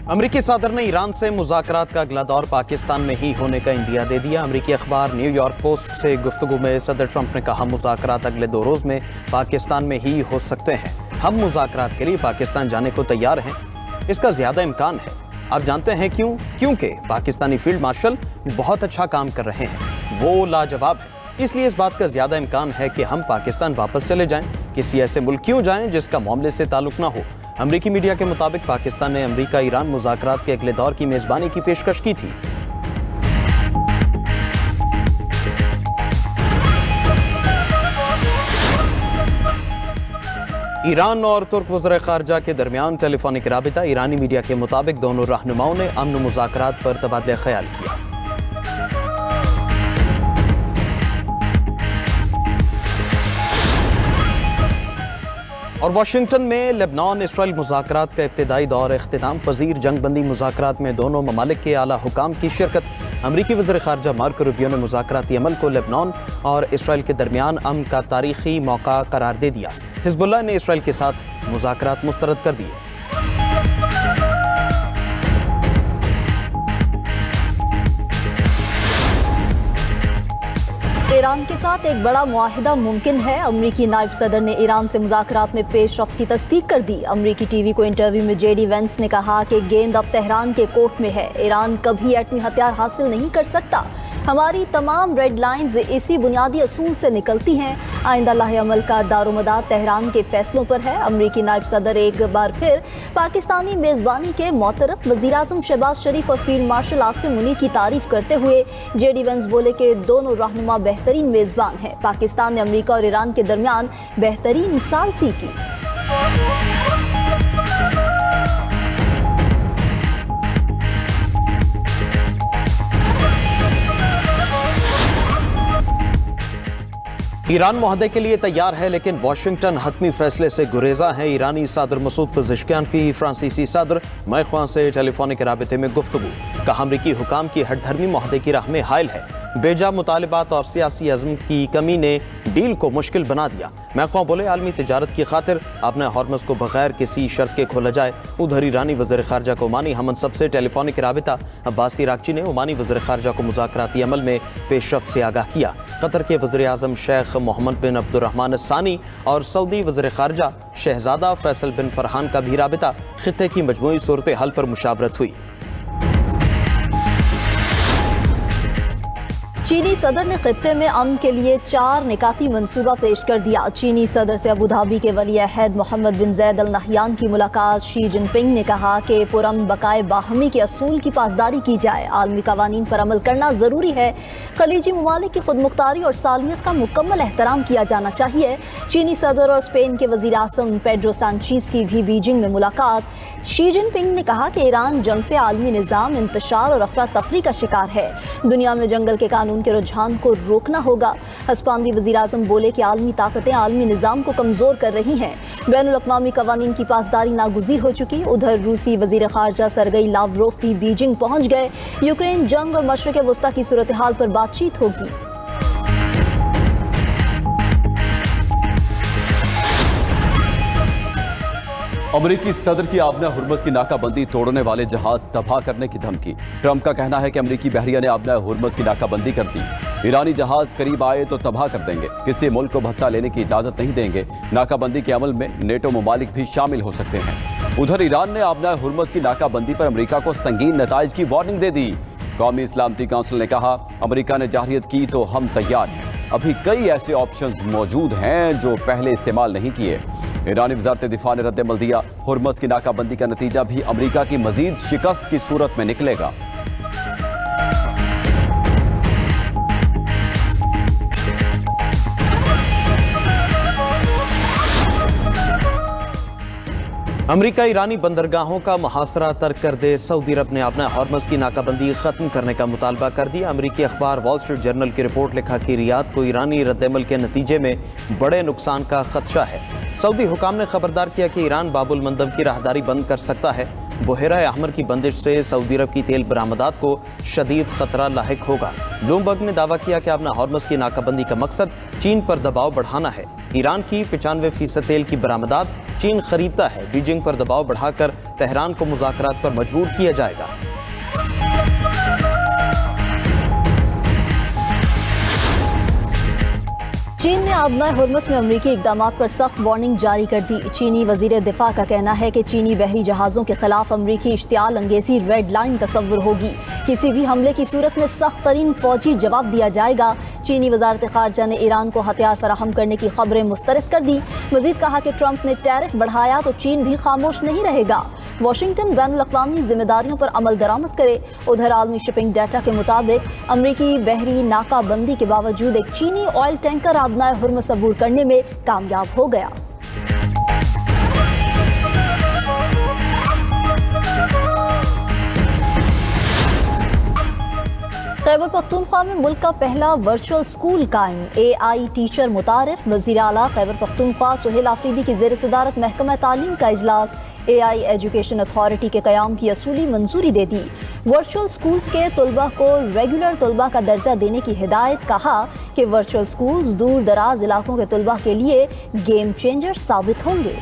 अमरीकी सदर ने ईरान से मुज़ाकरात का अगला दौर पाकिस्तान में ही होने का इंदिया दे दिया। अमरीकी अखबार न्यूयॉर्क पोस्ट से गुफ्तगू में सदर ट्रंप ने कहा, मुज़ाकरात अगले 2 रोज़ में पाकिस्तान में ही हो सकते हैं। हम मुज़ाकरात के लिए पाकिस्तान जाने को तैयार हैं, इसका ज़्यादा इम्कान है। आप जानते हैं क्यों? क्योंकि पाकिस्तानी फील्ड मार्शल बहुत अच्छा काम कर रहे हैं, वो लाजवाब है। इसलिए इस बात का ज़्यादा इम्कान है कि हम पाकिस्तान वापस चले जाएं। किसी ऐसे मुल्क क्यों जाएं जिसका मामले से ताल्लुक ना हो। अमरीकी मीडिया के मुताबिक पाकिस्तान ने अमरीका ईरान मुज़ाकरात के अगले दौर की मेज़बानी की पेशकश की थी। ईरान और तुर्क वज़ीर ख़ारजा के दरमियान टेलीफोनिक राबिता। ईरानी मीडिया के मुताबिक दोनों रहनुमाओं ने अमन मुज़ाकरात पर तबादला ख्याल किया। और वाशिंगटन में लेबनान इसराइल मुज़ाकरात का इब्तिदाई दौर इख्तिताम पजीर। जंगबंदी मुज़ाकरात में दोनों ममालिक के आला हुकाम की शिरकत। अमरीकी वज़ीर ख़ारजा मार्को रूबियो ने मुज़ाकराती अमल को लेबनान और इसराइल के दरमियान अमन का तारीखी मौका करार दे दिया। हिज़्बुल्लाह ने इसराइल के साथ मुज़ाकरात मुस्तरद कर दिए। ईरान के साथ एक बड़ा मुआहिदा मुमकिन है। अमरीकी नायब सदर ने ईरान से मुज़ाकरात में पेशरफ्त की तस्दीक कर दी। अमरीकी टीवी को इंटरव्यू में जेडी वेंस ने कहा कि गेंद अब तेहरान के कोर्ट में है। ईरान कभी एटमी हथियार हासिल नहीं कर सकता। हमारी तमाम रेड लाइन्स इसी बुनियादी असूल से निकलती हैं। आइंदा लाहे अमल का दारोमदार तेहरान के फैसलों पर है। अमरीकी नायब सदर एक बार फिर पाकिस्तानी मेज़बानी के मोहतरम वज़ीर-ए-आज़म शहबाज शरीफ और फील्ड मार्शल आसिम मुनीर की तारीफ करते हुए जेडी वेंस बोले कि दोनों रहनुमा बेहतरीन मेज़बान हैं। पाकिस्तान ने अमरीका और ईरान के दरमियान बेहतरीन सालसी की। ईरान मुआहदे के लिए तैयार है, लेकिन वाशिंगटन हतमी फैसले से गुरेजा है। ईरानी सदर मसूद पज़ेश्कियान की फ्रांसीसी सदर मैख्वां से टेलीफोनिक राबिते में गुफ्तगू। कहा, अमरीकी हुकाम की हठधर्मी मुआहदे की राह में हायल है। बेजा मुतालिबात और सियासी अज़्म की कमी ने डील को मुश्किल बना दिया। मैख्वां बोले, आलमी तिजारत की खातिर अपने हॉर्मस को बगैर किसी शर्त के खोला जाए। उधर ईरानी वज़ीर ख़ारजा को ओमानी हमनसब से टेलीफोनिक राबिता। अब्बास इराक़ची ने ओमानी वज़ीर ख़ारजा को मुज़ाकराती अमल में पेशरफ्त से आगाह किया। कतर के वज़ीर-ए-आज़म शेख मोहम्मद बिन अब्दुर्रहमान अस्सानी और सऊदी वज़ीर ख़ारजा शहज़ादा फैसल बिन फरहान का भी राबिता। खित्ते की मजमूई सूरत हाल पर मुशावरत हुई। चीनी सदर ने खित्ते में अमन के लिए 4 निकाती मंसूबा पेश कर दिया। चीनी सदर से अबू धाबी के वली अहद मोहम्मद बिन जैद अल नहयान की मुलाकात। शी जिनपिंग ने कहा कि पुरम बकाए बाहमी के असूल की पासदारी की जाए। आलमी कवानीन पर अमल करना ज़रूरी है। खलीजी ममालिक की खुद मुख्तारी और सालमियत का मुकम्मल एहतराम किया जाना चाहिए। चीनी सदर और स्पेन के वज़ीर-ए-आज़म पेड्रो सांचेज़ की भी बीजिंग में मुलाकात। शी जिनपिंग ने कहा कि ईरान जंग से आलमी निज़ाम, इंतशार और अफरा तफरी का शिकार है। दुनिया में जंगल के कानून के रुझान को रोकना होगा। हस्पानवी वज़ीर-ए-आज़म बोले कि आलमी ताकतें आलमी निज़ाम को कमज़ोर कर रही हैं। बैनुल अक़वामी कवानीन की पासदारी नागुज़ीर हो चुकी। उधर रूसी वज़ीर ख़ारजा सरगई लावरोव भी बीजिंग पहुँच गए। यूक्रेन जंग और मशरिक़ वस्ता की सूरत हाल पर बातचीत होगी। अमरीकी सदर की आबना हुर्मुज़ की नाकाबंदी तोड़ने वाले जहाज तबाह करने की धमकी। ट्रंप का कहना है कि अमरीकी बहरिया ने आबना हुर्मुज़ की नाकाबंदी कर दी। ईरानी जहाज करीब आए तो तबाह कर देंगे। किसी मुल्क को भत्ता लेने की इजाजत नहीं देंगे। नाकाबंदी के अमल में नेटो ममालिक भी शामिल हो सकते हैं। उधर ईरान ने आबना हुर्मुज़ की नाकाबंदी पर अमरीका को संगीन नताइज की वार्निंग दे दी। कौमी इस्लामती काउंसिल ने कहा, अमरीका ने जाहिरियत की तो हम तैयार हैं। अभी कई ऐसे ऑप्शंस मौजूद हैं जो पहले इस्तेमाल नहीं किए। ईरानी वज़ारत दिफा ने रद्द-ए-अमल दिया। हुर्मुज़ की नाकाबंदी का नतीजा भी अमरीका की मजीद शिकस्त की सूरत में निकलेगा। अमरीका ईरानी बंदरगाहों का मुहासरा तर्क कर दे। सऊदी अरब ने अपना हॉर्मस की नाकाबंदी खत्म करने का मुतालबा कर दिया। अमरीकी अखबार वॉल स्ट्रीट जर्नल की रिपोर्ट लिखा कि रियाद को ईरानी रद्द-ए-अमल के नतीजे में बड़े नुकसान का खदशा है। सऊदी हुकाम ने खबरदार किया कि ईरान बाबुल मंदब की राहदारी बंद कर सकता है। बुहेरा अहमर की बंदिश से सऊदी अरब की तेल बरामदात को शदीद खतरा लाहिक होगा। ब्लूमबर्ग ने दावा किया कि अपना हॉर्मस की नाकाबंदी का मकसद चीन पर दबाव बढ़ाना है। ईरान की 95% तेल की बरामदात चीन खरीदता है। बीजिंग पर दबाव बढ़ाकर तेहरान को मुज़ाकरात पर मजबूर किया जाएगा। चीन ने आबनाए हुर्मुज़ में अमरीकी इक़दामात पर सख्त वार्निंग जारी कर दी। चीनी वज़ीर दिफा का कहना है कि चीनी बहरी जहाज़ों के खिलाफ अमरीकी इश्तियाल अंगेज़ी रेड लाइन तस्वुर होगी। किसी भी हमले की सूरत में सख्त तरीन फौजी जवाब दिया जाएगा। चीनी वज़ारत ख़ारजा ने ईरान को हथियार फराहम करने की खबरें मुस्तरद कर दी। मज़ीद कहा कि ट्रंप ने टैरिफ बढ़ाया तो चीन भी खामोश नहीं रहेगा। वाशिंगटन बैनुल-अक़वामी जिम्मेदारियों पर अमल दरामद करे। उधर आलमी शिपिंग डाटा के मुताबिक अमरीकी बहरी नाकाबंदी के बावजूद एक चीनी ऑयल टैंकर आबनाए हुर्मुज़ अबूर करने में कामयाब हो गया। खैबर पख्तूनख्वा में मुल्क का पहला वर्चुअल स्कूल कायम। AI टीचर मुतारिफ। वज़ीर आला खैबर पख्तूनख्वा सुहेल आफरीदी की ज़ेर सदारत महकमा तालीम का इजलास। AI एजुकेशन अथॉरिटी के क़याम की असूली मंजूरी दे दी। वर्चुअल स्कूल्स के तलबा को रेगुलर तलबा का दर्जा देने की हिदायत। कहा कि वर्चुअल स्कूल्स दूर दराज इलाकों के तलबा के लिए गेम चेंजर साबित होंगे।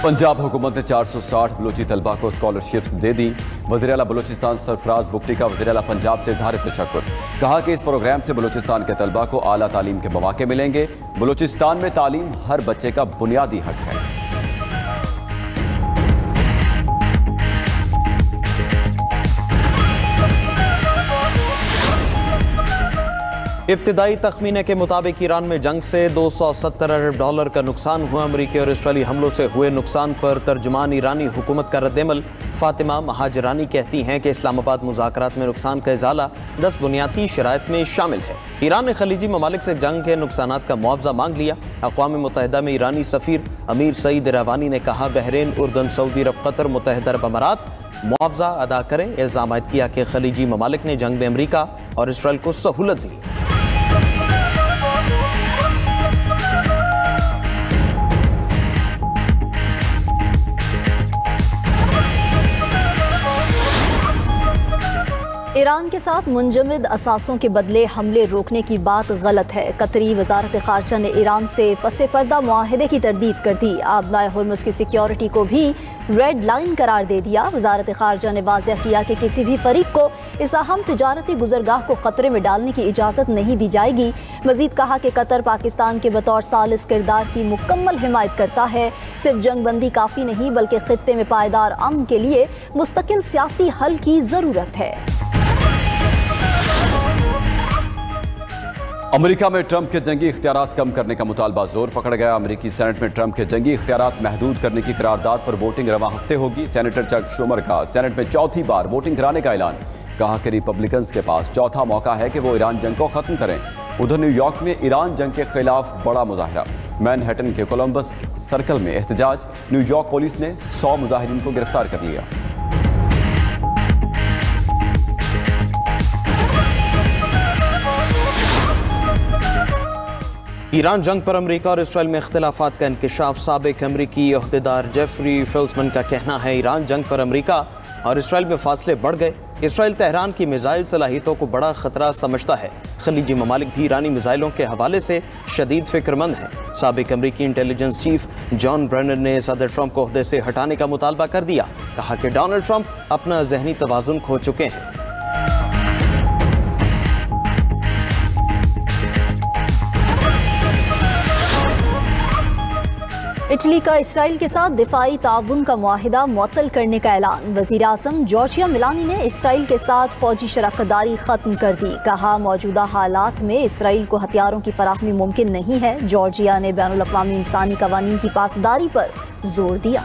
पंजाब हुकूमत ने 460 बलोची तलबा को स्कॉलरशिप्स दे दी। वज़ीर आला बलूचिस्तान सरफराज बुगटी का वज़ीर आला पंजाब से इज़हार तशक्कुर। कहा कि इस प्रोग्राम से बलूचिस्तान के तलबा को आला तालीम के मौके मिलेंगे। बलूचिस्तान में तालीम हर बच्चे का बुनियादी हक है। इब्तिदाई तखमीने के मुताबिक ईरान में जंग से $270 अरब का नुकसान हुआ। अमरीकी और इसराइली हमलों से हुए नुकसान पर तर्जुमान ईरानी हुकूमत का रद्दअमल। फातिमा महाजरानी कहती हैं कि इस्लामाबाद मुज़ाकरात में नुकसान का इजाला 10 बुनियादी शराइत में शामिल है। ईरान ने खलीजी ममालिक से जंग के नुकसानात का मुआवजा मांग लिया। अक़वाम मुत्तहिदा में ईरानी सफ़ीर अमीर सईद रवानी ने कहा बहरीन, उर्दन, सऊदी अरब, कतर, मुत्तहिदा अरब अमारात मुआवजा अदा करें। इल्ज़ाम आयद किया कि खलीजी ममालिक ने जंग में अमरीका और इसराइल को सहूलत दी। ईरान के साथ मुंजमद असासों के बदले हमले रोकने की बात गलत है। कतरी वज़ारत ख़ारजा ने ईरान से पसे पर्दा मुआहदे की तरदीद कर दी। आबनाए हुर्मुज़ की सिक्योरिटी को भी रेड लाइन करार दे दिया। वज़ारत ख़ारजा ने वाज़ेह किया कि किसी भी फरीक को इस अहम तिजारती गुज़रगाह को ख़तरे में डालने की इजाज़त नहीं दी जाएगी। मज़ीद कहा कि कतर पाकिस्तान के बतौर सालिस किरदार की मुकम्मल हिमायत करता है। सिर्फ जंग बंदी काफ़ी नहीं बल्कि ख़ित्ते में पायदार अमन के लिए मुस्तकिल सियासी हल की ज़रूरत है। अमेरिका में ट्रंप के जंगी इख्तियारात कम करने का मुतालबा जोर पकड़ गया। अमेरिकी सेनेट में ट्रंप के जंगी इख्तियारात महदूद करने की करारदाद पर वोटिंग रवां हफ्ते होगी। सेनेटर चक शूमर का सेनेट में चौथी बार वोटिंग कराने का ऐलान। कहा कि रिपब्लिकन्स के पास चौथा मौका है कि वो ईरान जंग को खत्म करें। उधर न्यूयॉर्क में ईरान जंग के खिलाफ बड़ा मुजाहरा। मैनहट्टन के कोलंबस सर्कल में एहतजाज। न्यूयॉर्क पुलिस ने 100 मुजाहिरीन को गिरफ्तार कर लिया। ईरान जंग पर अमरीका और इसराइल में इख्तिलाफात का इंकशाफ। साबिक अमरीकी अहदेदार जेफरी फेल्ट्समैन का कहना है ईरान जंग पर अमरीका और इसराइल में फासले बढ़ गए। इसराइल तेहरान की मिसाइल सलाहियतों को बड़ा खतरा समझता है। खलीजी ममालिक भी ईरानी मिसाइलों के हवाले से शदीद फिक्रमंद हैं। साबिक अमरीकी इंटेलिजेंस चीफ जॉन ब्रेनर ने सदर ट्रंप को ओहदे से हटाने का मुतालबा कर दिया। कहा कि डोनाल्ड ट्रंप अपना जहनी तवाज़ुन खो चुके हैं। इटली का इसराइल के साथ दिफाई ताउन का मुआहिदा मुअत्तल करने का ऐलान। वज़ीर आज़म जॉर्जिया मिलानी ने इसराइल के साथ फौजी शराकतदारी ख़त्म कर दी। कहा मौजूदा हालात में इसराइल को हथियारों की फराहमी मुमकिन नहीं है। जॉर्जिया ने बैनुल-अक़वामी इंसानी क़वानीन की पासदारी पर जोर दिया।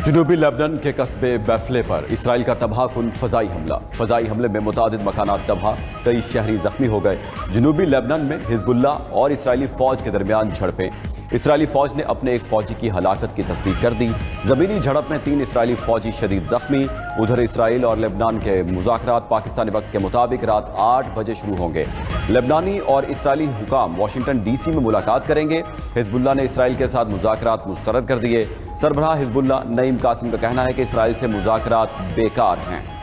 जनूबी लेबनान के कस्बे बैफले पर इसराइल का तबाहकुन फ़ज़ाई हमला। फ़ज़ाई हमले में मुतादिद मकानात तबाह, कई शहरी जख्मी हो गए। जनूबी लेबनान में हिज़्बुल्लाह और इसराइली फ़ौज के दरमियान झड़पें। इसराइली फौज ने अपने एक फौजी की हलाकत की तस्दीक कर दी। जमीनी झड़प में 3 इसराइली फौजी शदीद जख्मी। उधर इसराइल और लेबनान के मुज़ाकरात पाकिस्तानी वक्त के मुताबिक रात 8 बजे शुरू होंगे। लेबनानी और इसराइली हुकाम वाशिंगटन DC में मुलाकात करेंगे। हिजबुल्लाह ने इसराइल के साथ मुज़ाकरात मुस्तरद कर दिए। सरबराह हिजबुल्लाह नईम कासिम का कहना है कि इसराइल से मुज़ाकरात बेकार हैं।